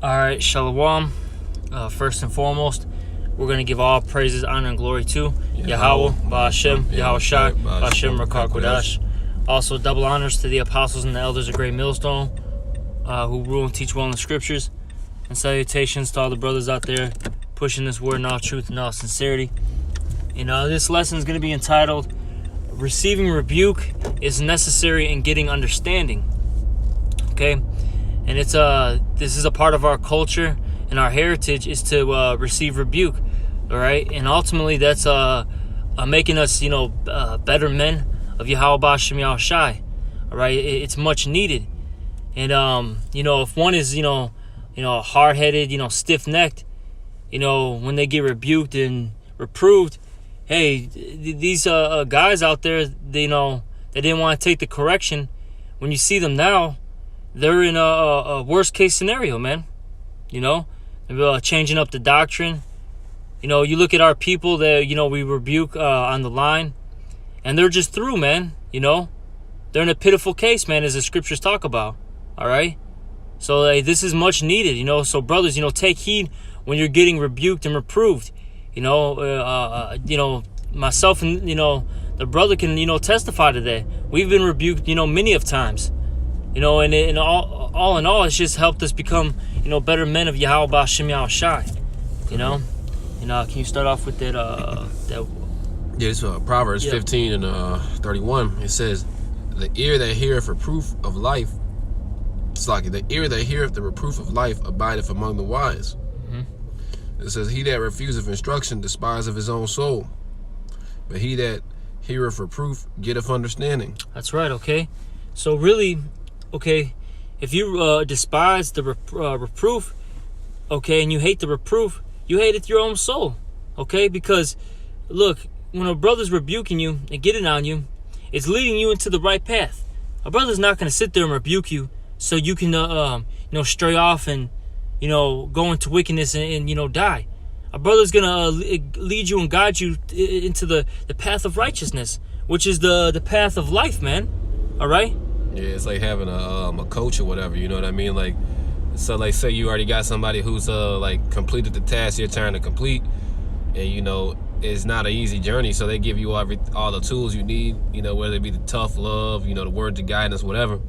All right, Shalom. First and foremost, we're going to give all praises, honor, and glory to Yahweh, Ba'ashem, Yahweh Shai, Ba'ashem, Rakar Kodash. Also, double honors to the apostles and the elders of Great Millstone, who rule and teach well in the scriptures. And salutations to all the brothers out there pushing this word in all truth and all sincerity. This lesson is going to be entitled, Receiving Rebuke is Necessary in Getting Understanding. Okay? And it's this is a part of our culture and our heritage is to receive rebuke, all right? And ultimately, that's making us, better men of Yahweh Ba'ashem Yahweh Shai, all right? It's much needed. And if one is, hard-headed, stiff-necked, when they get rebuked and reproved, hey, these guys out there, they didn't want to take the correction. When you see them now, they're in a worst case scenario, man. They're changing up the doctrine. You look at our people that, we rebuke on the line, and they're just through, man. They're in a pitiful case, man, as the scriptures talk about. All right? So this is much needed, So brothers, take heed when you're getting rebuked and reproved. Myself and, the brother can, testify to that. We've been rebuked, many of times. And all in all, it's just helped us become, better men of Yahweh Ba'ashem Yahweh Shai. Can you start off with that? Yeah, it's Proverbs 15 and 31. It says, "The ear that heareth reproof of life, the ear that heareth the reproof of life abideth among the wise." Mm-hmm. It says, "He that refuseth instruction despiseth his own soul, but he that heareth reproof getteth understanding." That's right. Okay, so really. Okay, if you despise the reproof, okay, and you hate the reproof, you hated your own soul, okay? Because, look, when a brother's rebuking you and getting on you, it's leading you into the right path. A brother's not going to sit there and rebuke you so you can, stray off and, go into wickedness and die. A brother's going to lead you and guide you into the path of righteousness, which is the path of life, man, all right? Yeah, it's like having a coach or whatever, you know what I mean? Like, so like say you already got somebody who's completed the task you're trying to complete, and it's not an easy journey, so they give you all the tools you need, whether it be the tough love, the words of guidance, whatever.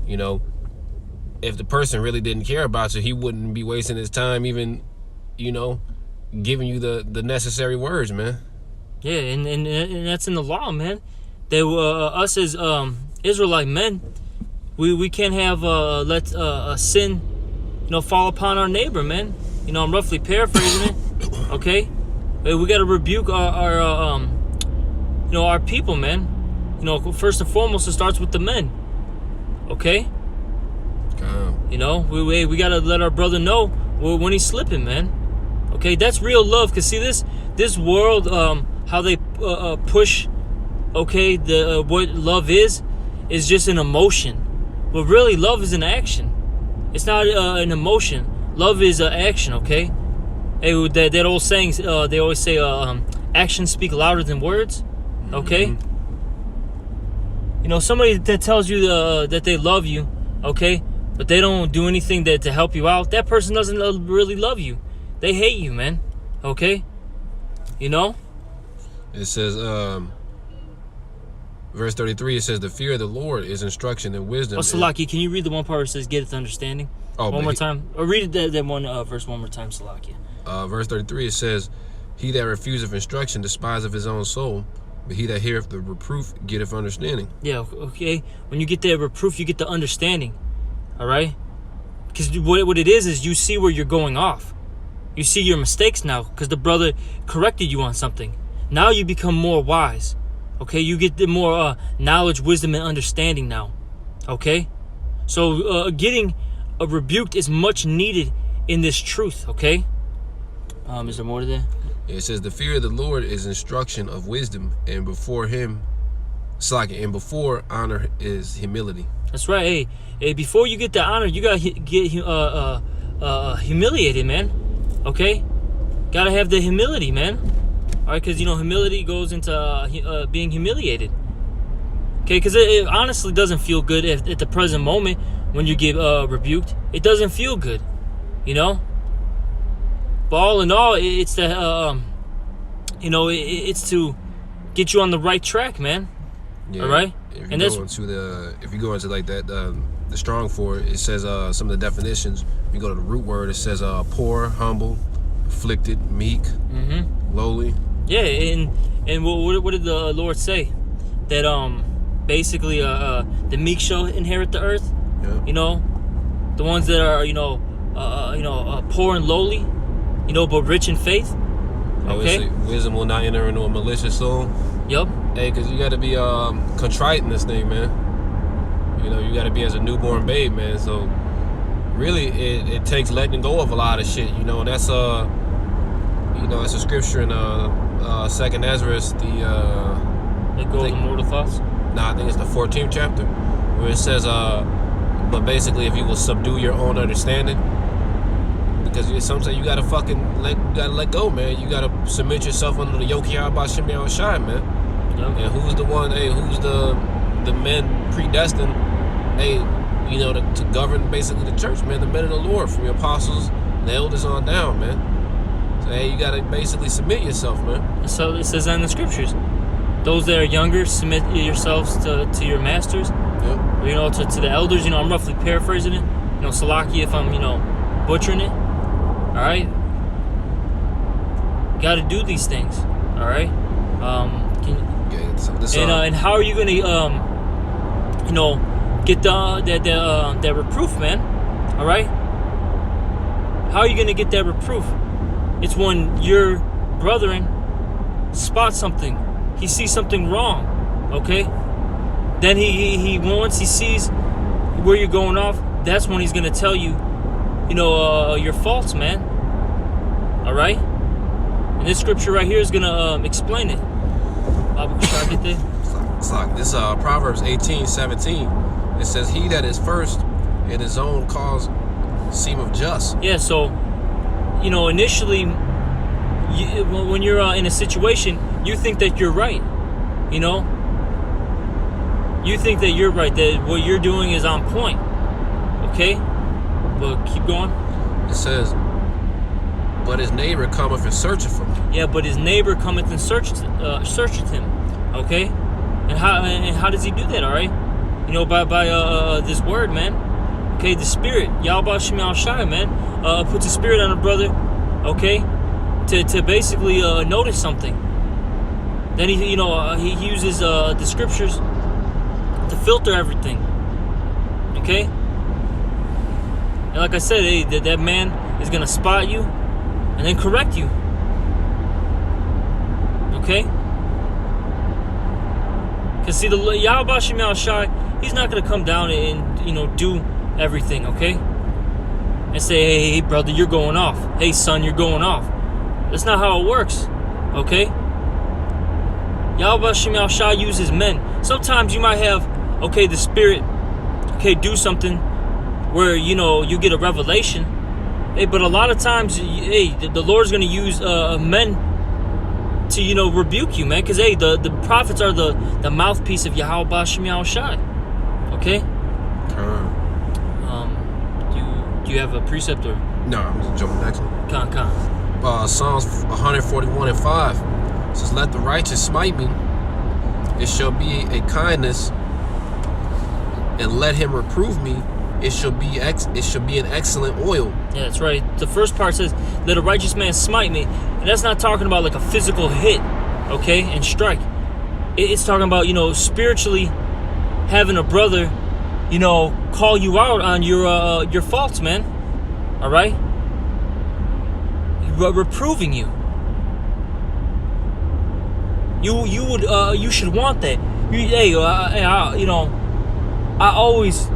If the person really didn't care about you, he wouldn't be wasting his time even, giving you the necessary words, man. Yeah, and that's in the law, man. They us as Israelite men, we can't have let sin, fall upon our neighbor, man. I'm roughly paraphrasing it. Okay, we got to rebuke our people, man. First and foremost, it starts with the men. Okay. We got to let our brother know when he's slipping, man. Okay, that's real love. Cause see this world, how they push. Okay, what love is just an emotion. But really, love is an action. It's not an emotion. Love is an action, okay? Hey, that old saying, they always say, actions speak louder than words, okay? Mm-hmm. Somebody that tells you that they love you, okay, but they don't do anything to help you out, that person doesn't really love you. They hate you, man, okay? It says, verse 33, it says, "The fear of the Lord is instruction and wisdom." Oh, Salaki, can you read the one part where it says, "Getteth understanding"? One more time. Or read that one verse one more time, Salaki. Verse 33, it says, "He that refuseth instruction despiseth his own soul, but he that heareth the reproof getteth understanding." Yeah, okay. When you get that reproof, you get the understanding. All right? Because what it is you see where you're going off. You see your mistakes now because the brother corrected you on something. Now you become more wise. Okay, you get the more knowledge, wisdom, and understanding now. Okay? So getting rebuked is much needed in this truth, okay? Is there more to that? It says, "The fear of the Lord is instruction of wisdom, and before honor is humility." That's right. Hey, before you get the honor, you got to get humiliated, man. Okay? Got to have the humility, man. All right, because, humility goes into being humiliated. Okay, because it honestly doesn't feel good at the present moment when you get rebuked. It doesn't feel good. you know. But all in all, it's the it's to get you on the right track, man. Yeah. All right. If you go into like that, the strong for it says some of the definitions. You go to the root word. It says poor, humble, afflicted, meek, lowly. Yeah, and what did the Lord say? That basically the meek shall inherit the earth. Yeah. You know, the ones that are poor and lowly, but rich in faith. Okay. Wisdom will not enter into a malicious soul. Yup. Hey, because you got to be contrite in this thing, man. You got to be as a newborn babe, man. So really, it takes letting go of a lot of shit. And that's it's a scripture in 2nd Ezra. Let go of the mortal thoughts. I think it's the 14th chapter, where it says, but basically, if you will subdue your own understanding, because sometimes you gotta let go, man. You gotta submit yourself under the yoke of Yahweh Shai, man. Yep. And who's the one? Hey, who's the men predestined? Hey, to govern basically the church, man. The men of the Lord, from the apostles, the elders on down, man. So hey, you gotta basically submit yourself, man. So it says that in the scriptures. Those that are younger, submit yourselves to your masters. Yep. To the elders. I'm roughly paraphrasing it. Salaki if I'm butchering it. All right. Got to do these things. All right. And how are you gonna get that reproof, man? All right. How are you gonna get that reproof? It's when your brethren spot something, he sees something wrong. Okay. Then he once he sees where you're going off, that's when he's gonna tell you, your faults, man. All right. And this scripture right here is gonna explain it. Should I get there? It's like this Proverbs 18:17. It says, "He that is first in his own cause seemeth just." Yeah. So, initially, when you're in a situation, you think that you're right. You think that you're right. That what you're doing is on point. Okay. But keep going. It says, "But his neighbor cometh and searcheth for him." Yeah, but his neighbor cometh and searcheth him. Okay, and how does he do that? All right, by this word, man. Okay, the Spirit, Yahweh Shema Shai, man, puts a spirit on a brother. Okay, to basically notice something. Then he uses the scriptures to filter everything. Okay, and like I said, hey, that man is gonna spot you and then correct you. Okay? Because see, the Yahweh Shema Shai, he's not going to come down and, do everything, okay? And say, hey, brother, you're going off. Hey, son, you're going off. That's not how it works, okay? Yahweh Shema Shai uses men. Sometimes you might have, the Spirit, do something where, you get a revelation. Hey, but a lot of times, the Lord's going to use men to, rebuke you, man. Because, the prophets are the mouthpiece of Yahweh Shema Shai. Okay? Do you have a precept or? No, I'm just jumping next one. Con. Psalms 141:5 says, "Let the righteous smite me. It shall be a kindness, and let him reprove me. It shall be an excellent oil." Yeah, that's right. The first part says, "Let a righteous man smite me," and that's not talking about like a physical hit, okay, and strike. It's talking about spiritually having a brother, call you out on your faults, man. All right, reproving you. You should want that. I always.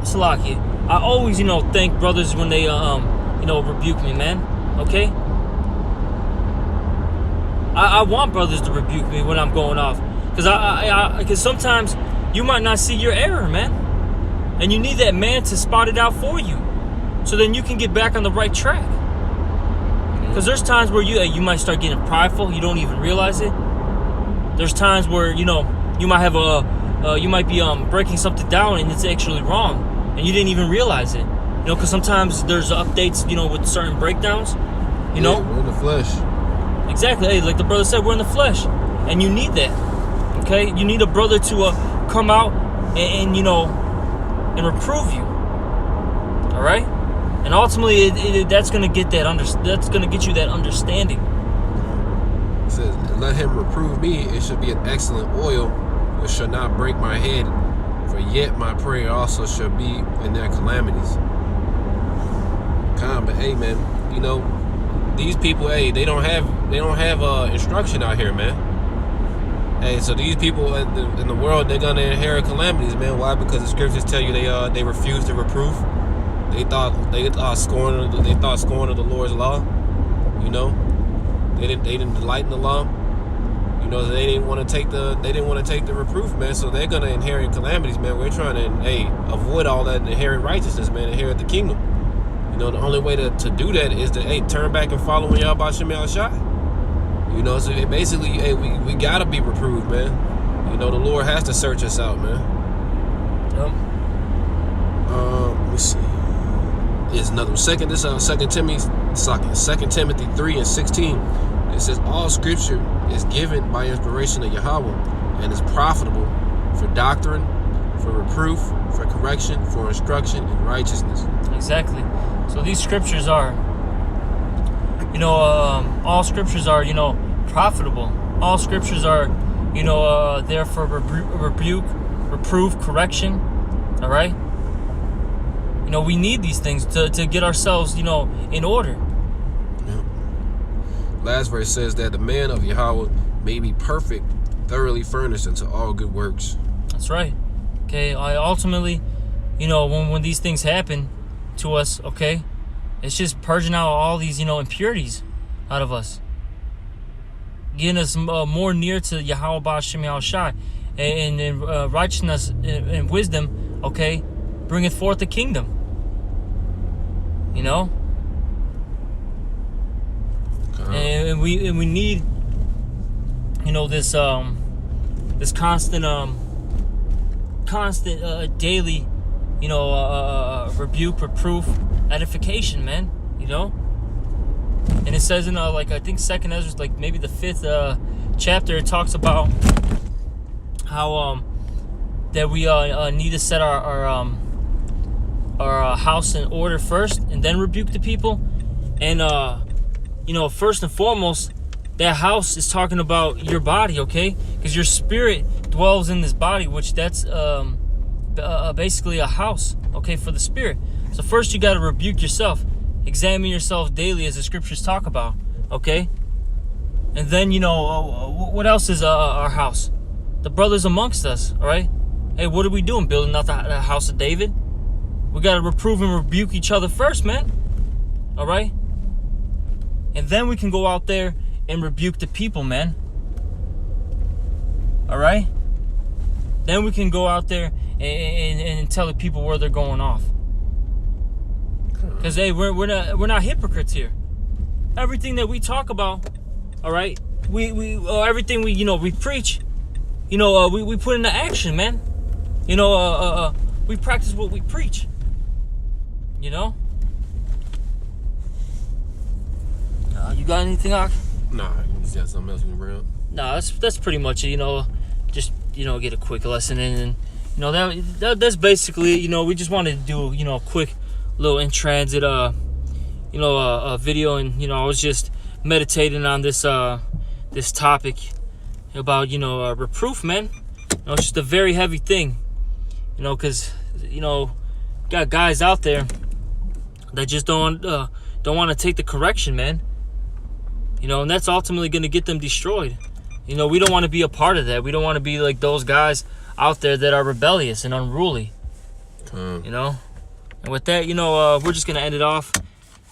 Salaki. I always, thank brothers when they, rebuke me, man. Okay? I want brothers to rebuke me when I'm going off. Because sometimes you might not see your error, man. And you need that man to spot it out for you. So then you can get back on the right track. Because there's times where you might start getting prideful. You don't even realize it. There's times where, you might have you might be breaking something down and it's actually wrong. And you didn't even realize it. You know, because sometimes there's updates, you know, with certain breakdowns. You know, we're in the flesh. Exactly. Hey, like the brother said, we're in the flesh, and you need that. Okay, you need a brother to come out and you know, and reprove you. All right, and ultimately, that's gonna get that's gonna get you that understanding. It says, "Let him reprove me. It should be an excellent oil, which shall not break my head. For yet my prayer also shall be in their calamities." But hey, man, you know, these people, hey, they don't have instruction out here, man. Hey, so these people in the world, they're gonna inherit calamities, man. Why? Because the scriptures tell you they refuse to reprove. They thought scorn of the Lord's law. You know, they didn't delight in the law. You know, they didn't want to take the reproof, man. So they're gonna inherit calamities, man. We're trying to avoid all that and inherit righteousness, man. Inherit the kingdom. You know, the only way to do that is to turn back and follow Yahweh Shem Shai. You know, so basically, we gotta be reproved, man. You know, the Lord has to search us out, man. Yep. Let me see. Here's another one. 2 Timothy 3:16. It says, "All scripture is given by inspiration of Yahweh and is profitable for doctrine, for reproof, for correction, for instruction in righteousness." Exactly. So these scriptures are, you know, all scriptures are, you know, profitable. All scriptures are, you know, there for rebuke, reproof, correction. All right. You know, we need these things to get ourselves, you know, in order. Yeah. Last verse says that the man of Yahweh may be perfect, thoroughly furnished unto all good works. That's right. Okay. Ultimately, you know, when these things happen to us, okay, it's just purging out all these, you know, impurities out of us, getting us more near to Yahweh Ba'Shem Shai, and righteousness and wisdom, okay, bringeth forth the kingdom. You know, and we need, you know, this constant daily, you know, rebuke, reproof, edification, man. You know, and it says in like I think 2nd Ezra, like maybe the 5th chapter, it talks about how that we need to set our house in order first, and then rebuke the people. And you know, first and foremost, that house is talking about your body, okay? Because your spirit dwells in this body, which that's basically a house, okay, for the spirit. So first you got to rebuke yourself, examine yourself daily, as the scriptures talk about, okay? And then, you know, what else is our house? The brothers amongst us, all right? Hey, what are we doing? Building out the house of David? We got to reprove and rebuke each other first, man. All right? And then we can go out there and rebuke the people, man. All right? Then we can go out there and tell the people where they're going off. Because, hey, we're not hypocrites here. Everything that we talk about, all right? Everything we preach, you know, we put into action, man. You know, we practice what we preach. You know? You got anything, Ak? Nah, you just got something else in your brain. Nah, that's pretty much it. You know, just, you know, get a quick lesson in, and you know that's basically, you know, we just wanted to do, you know, a quick little in transit you know, a video, and you know, I was just meditating on this this topic about, you know, reproof, man. You know, it's just a very heavy thing. You know, because, you know, got guys out there that just don't want to take the correction, man. You know, and that's ultimately going to get them destroyed. You know, we don't want to be a part of that. We don't want to be like those guys out there that are rebellious and unruly. You know? And with that, you know, we're just going to end it off.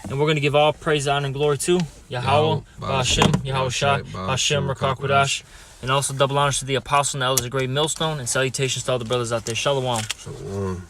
And we're going to give all praise, honor, and glory to Yahweh, Ba'Shem, Yahweh Shai, Ba'Shem, Rakakwadash. And also double honors to the apostle and the elders of Great Millstone. And salutations to all the brothers out there. Shalom. Shalom.